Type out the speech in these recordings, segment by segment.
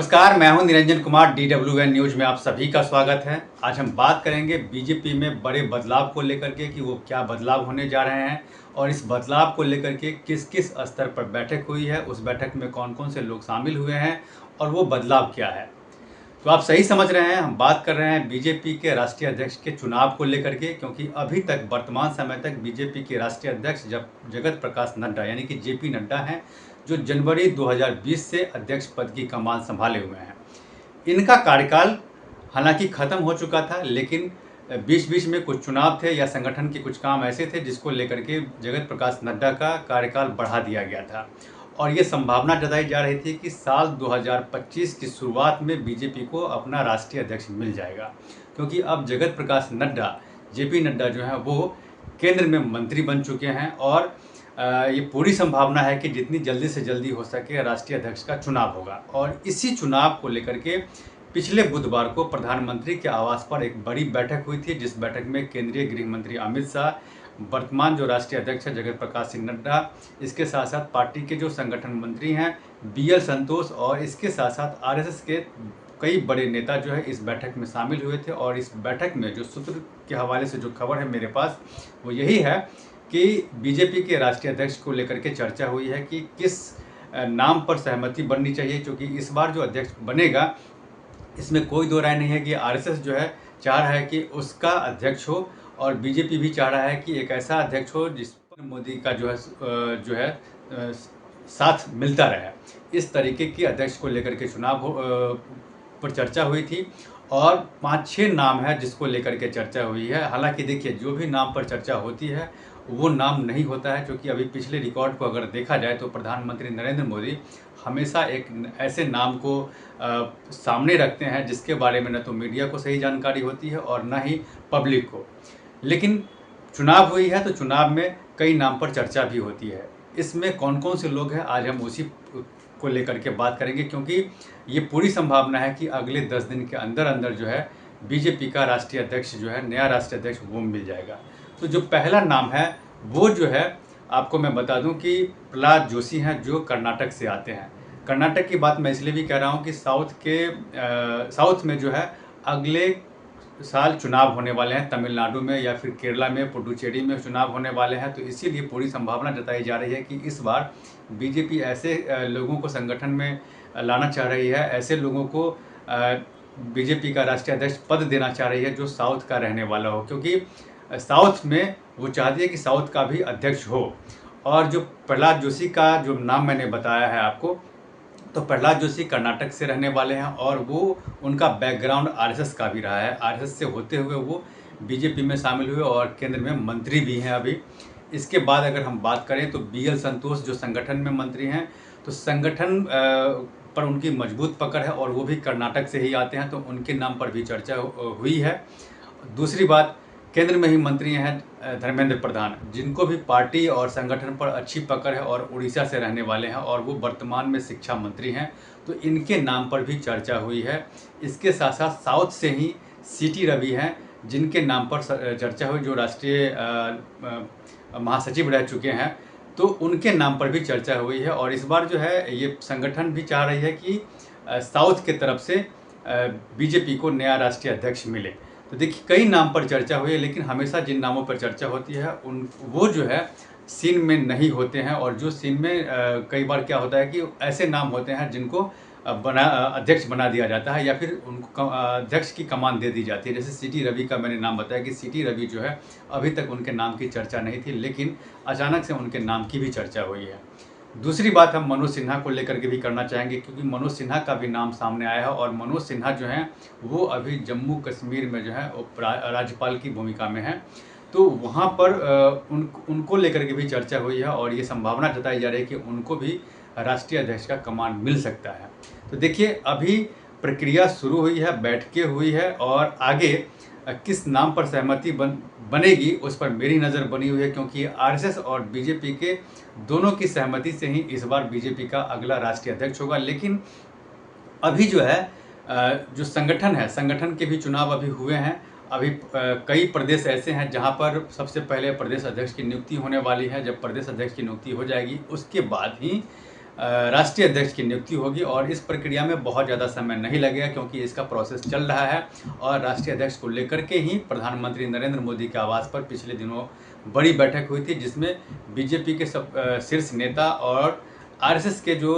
नमस्कार, मैं हूं निरंजन कुमार। DWN न्यूज़ में आप सभी का स्वागत है। आज हम बात करेंगे बीजेपी में बड़े बदलाव को लेकर के कि वो क्या बदलाव होने जा रहे हैं और इस बदलाव को लेकर के किस किस स्तर पर बैठक हुई है, उस बैठक में कौन कौन से लोग शामिल हुए हैं और वो बदलाव क्या है। तो आप सही समझ रहे हैं, हम बात कर रहे हैं बीजेपी के राष्ट्रीय अध्यक्ष के चुनाव को लेकर के, क्योंकि अभी तक वर्तमान समय तक बीजेपी के राष्ट्रीय अध्यक्ष जगत प्रकाश नड्डा यानी कि JP नड्डा हैं, जो जनवरी 2020 से अध्यक्ष पद की कमान संभाले हुए हैं। इनका कार्यकाल हालांकि ख़त्म हो चुका था, लेकिन बीच बीच में कुछ चुनाव थे या संगठन के कुछ काम ऐसे थे जिसको लेकर के जगत प्रकाश नड्डा का कार्यकाल बढ़ा दिया गया था और ये संभावना जताई जा रही थी कि साल 2025 की शुरुआत में बीजेपी को अपना राष्ट्रीय अध्यक्ष मिल जाएगा, क्योंकि अब जगत प्रकाश नड्डा JP नड्डा जो है वो केंद्र में मंत्री बन चुके हैं और ये पूरी संभावना है कि जितनी जल्दी से जल्दी हो सके राष्ट्रीय अध्यक्ष का चुनाव होगा। और इसी चुनाव को लेकर के पिछले बुधवार को प्रधानमंत्री के आवास पर एक बड़ी बैठक हुई थी, जिस बैठक में केंद्रीय गृह मंत्री अमित शाह, वर्तमान जो राष्ट्रीय अध्यक्ष है जगत प्रकाश सिंह नड्डा, इसके साथ साथ पार्टी के जो संगठन मंत्री हैं BL संतोष और इसके साथ साथ RSS के कई बड़े नेता जो है इस बैठक में शामिल हुए थे। और इस बैठक में जो सूत्र के हवाले से जो खबर है मेरे पास वो यही है कि बीजेपी के राष्ट्रीय अध्यक्ष को लेकर के चर्चा हुई है कि किस नाम पर सहमति बननी चाहिए, क्योंकि इस बार जो अध्यक्ष बनेगा इसमें कोई दो राय नहीं है कि RSS जो है चाह रहा है कि उसका अध्यक्ष हो और बीजेपी भी चाह रहा है कि एक ऐसा अध्यक्ष हो जिस पर मोदी का जो है साथ मिलता रहे। इस तरीके के अध्यक्ष को लेकर के चुनाव पर चर्चा हुई थी और 5-6 नाम है जिसको लेकर के चर्चा हुई है। हालांकि देखिए, जो भी नाम पर चर्चा होती है वो नाम नहीं होता है, क्योंकि अभी पिछले रिकॉर्ड को अगर देखा जाए तो प्रधानमंत्री नरेंद्र मोदी हमेशा एक ऐसे नाम को सामने रखते हैं जिसके बारे में न तो मीडिया को सही जानकारी होती है और न ही पब्लिक को। लेकिन चुनाव हुई है तो चुनाव में कई नाम पर चर्चा भी होती है। इसमें कौन कौन से लोग हैं आज हम उसी को लेकर के बात करेंगे, क्योंकि ये पूरी संभावना है कि अगले 10 दिन के अंदर अंदर जो है बीजेपी का राष्ट्रीय अध्यक्ष जो है, नया राष्ट्रीय अध्यक्ष वो मिल जाएगा। तो जो पहला नाम है वो जो है आपको मैं बता दूं कि प्रहलाद जोशी हैं, जो कर्नाटक से आते हैं। कर्नाटक की बात मैं इसलिए भी कह रहा हूं कि साउथ में जो है अगले साल चुनाव होने वाले हैं, तमिलनाडु में या फिर केरला में, पुडुचेरी में चुनाव होने वाले हैं। तो इसीलिए पूरी संभावना जताई जा रही है कि इस बार बीजेपी ऐसे लोगों को संगठन में लाना चाह रही है, ऐसे लोगों को बीजेपी का राष्ट्रीय अध्यक्ष पद देना चाह रही है जो साउथ का रहने वाला हो, क्योंकि साउथ में वो चाहती है कि साउथ का भी अध्यक्ष हो। और जो प्रहलाद जोशी का जो नाम मैंने बताया है आपको, तो प्रहलाद जोशी कर्नाटक से रहने वाले हैं और वो उनका बैकग्राउंड RSS का भी रहा है। RSS से होते हुए वो बीजेपी में शामिल हुए और केंद्र में मंत्री भी हैं अभी। इसके बाद अगर हम बात करें तो BL संतोष जो संगठन में मंत्री हैं, तो संगठन पर उनकी मजबूत पकड़ है और वो भी कर्नाटक से ही आते हैं, तो उनके नाम पर भी चर्चा हुई है। दूसरी बात, केंद्र में ही मंत्री हैं धर्मेंद्र प्रधान, जिनको भी पार्टी और संगठन पर अच्छी पकड़ है और उड़ीसा से रहने वाले हैं और वो वर्तमान में शिक्षा मंत्री हैं, तो इनके नाम पर भी चर्चा हुई है। इसके साथ साथ साउथ से ही CT रवि हैं, जिनके नाम पर चर्चा हुई, जो राष्ट्रीय महासचिव रह चुके हैं, तो उनके नाम पर भी चर्चा हुई है। और इस बार जो है ये संगठन भी चाह रही है कि साउथ के तरफ से बीजेपी को नया राष्ट्रीय अध्यक्ष मिले। तो देखिए, कई नाम पर चर्चा हुई है, लेकिन हमेशा जिन नामों पर चर्चा होती है वो जो है सीन में नहीं होते हैं। और जो सीन में कई बार क्या होता है कि ऐसे नाम होते हैं जिनको अध्यक्ष बना दिया जाता है या फिर उनको अध्यक्ष की कमान दे दी जाती है। जैसे CT रवि का मैंने नाम बताया कि CT रवि जो है अभी तक उनके नाम की चर्चा नहीं थी, लेकिन अचानक से उनके नाम की भी चर्चा हुई है। दूसरी बात हम मनोज सिन्हा को लेकर के भी करना चाहेंगे, क्योंकि मनोज सिन्हा का भी नाम सामने आया है और मनोज सिन्हा जो हैं वो अभी जम्मू कश्मीर में जो है राज्यपाल की भूमिका में हैं, तो वहाँ पर उनको लेकर के भी चर्चा हुई है और ये संभावना जताई जा रही है कि उनको भी राष्ट्रीय अध्यक्ष का कमान मिल सकता है। तो देखिए, अभी प्रक्रिया शुरू हुई है, बैठकें हुई है और आगे किस नाम पर सहमति बनेगी उस पर मेरी नज़र बनी हुई है, क्योंकि RSS और बीजेपी के दोनों की सहमति से ही इस बार बीजेपी का अगला राष्ट्रीय अध्यक्ष होगा। लेकिन अभी जो है जो संगठन है, संगठन के भी चुनाव अभी हुए हैं। अभी कई प्रदेश ऐसे हैं जहां पर सबसे पहले प्रदेश अध्यक्ष की नियुक्ति होने वाली है। जब प्रदेश अध्यक्ष की नियुक्ति हो जाएगी उसके बाद ही राष्ट्रीय अध्यक्ष की नियुक्ति होगी और इस प्रक्रिया में बहुत ज़्यादा समय नहीं लगेगा क्योंकि इसका प्रोसेस चल रहा है। और राष्ट्रीय अध्यक्ष को लेकर के ही प्रधानमंत्री नरेंद्र मोदी के आवास पर पिछले दिनों बड़ी बैठक हुई थी, जिसमें बीजेपी के सब शीर्ष नेता और आरएसएस के जो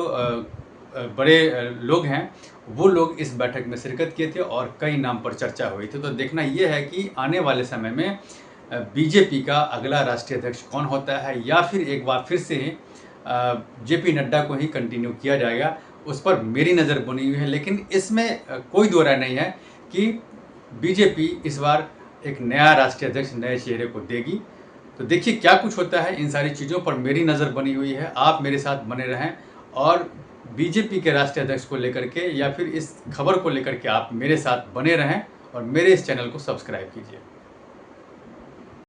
बड़े लोग हैं वो लोग इस बैठक में शिरकत किए थे और कई नाम पर चर्चा हुई थी। तो देखना ये है कि आने वाले समय में बीजेपी का अगला राष्ट्रीय अध्यक्ष कौन होता है या फिर एक बार फिर से जेपी नड्डा को ही कंटिन्यू किया जाएगा, उस पर मेरी नज़र बनी हुई है। लेकिन इसमें कोई दो राय नहीं है कि बीजेपी इस बार एक नया राष्ट्रीय अध्यक्ष नए चेहरे को देगी। तो देखिए क्या कुछ होता है, इन सारी चीज़ों पर मेरी नज़र बनी हुई है। आप मेरे साथ बने रहें और बीजेपी के राष्ट्रीय अध्यक्ष को लेकर के या फिर इस खबर को लेकर के आप मेरे साथ बने रहें और मेरे इस चैनल को सब्सक्राइब कीजिए।